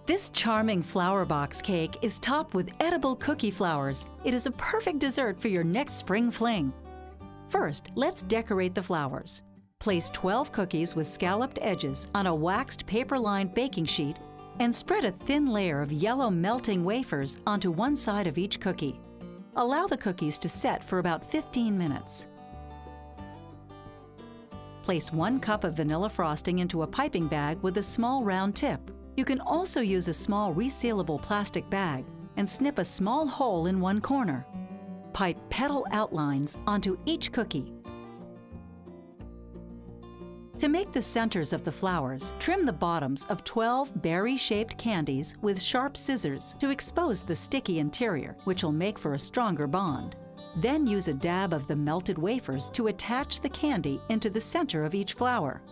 This charming flower box cake is topped with edible cookie flowers. It is a perfect dessert for your next spring fling. First, let's decorate the flowers. Place 12 cookies with scalloped edges on a waxed paper-lined baking sheet and spread a thin layer of yellow melting wafers onto one side of each cookie. Allow the cookies to set for about 15 minutes. Place 1 cup of vanilla frosting into a piping bag with a small round tip. You can also use a small resealable plastic bag and snip a small hole in one corner. Pipe petal outlines onto each cookie. To make the centers of the flowers, trim the bottoms of 12 berry-shaped candies with sharp scissors to expose the sticky interior, which will make for a stronger bond. Then use a dab of the melted wafers to attach the candy into the center of each flower.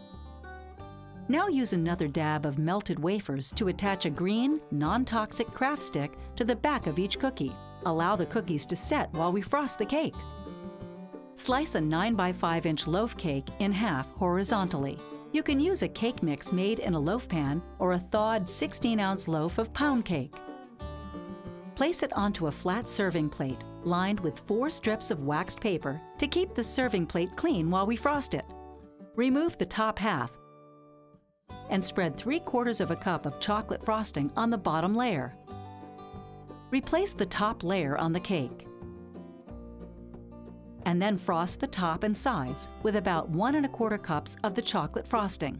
Now use another dab of melted wafers to attach a green, non-toxic craft stick to the back of each cookie. Allow the cookies to set while we frost the cake. Slice a 9 by 5 inch loaf cake in half horizontally. You can use a cake mix made in a loaf pan or a thawed 16-ounce loaf of pound cake. Place it onto a flat serving plate lined with 4 strips of waxed paper to keep the serving plate clean while we frost it. Remove the top half and spread 3/4 of a cup of chocolate frosting on the bottom layer. Replace the top layer on the cake. And then frost the top and sides with about 1 1/4 cups of the chocolate frosting.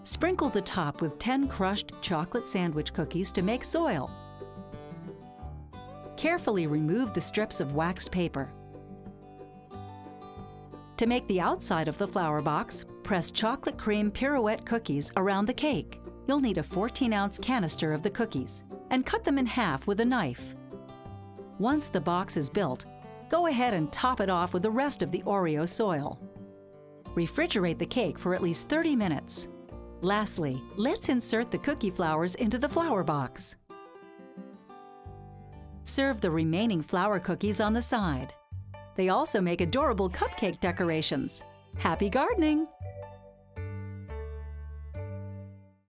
Sprinkle the top with 10 crushed chocolate sandwich cookies to make soil. Carefully remove the strips of waxed paper. To make the outside of the flower box, press chocolate cream pirouette cookies around the cake. You'll need a 14-ounce canister of the cookies and cut them in half with a knife. Once the box is built, go ahead and top it off with the rest of the Oreo soil. Refrigerate the cake for at least 30 minutes. Lastly, let's insert the cookie flowers into the flower box. Serve the remaining flour cookies on the side. They also make adorable cupcake decorations. Happy gardening!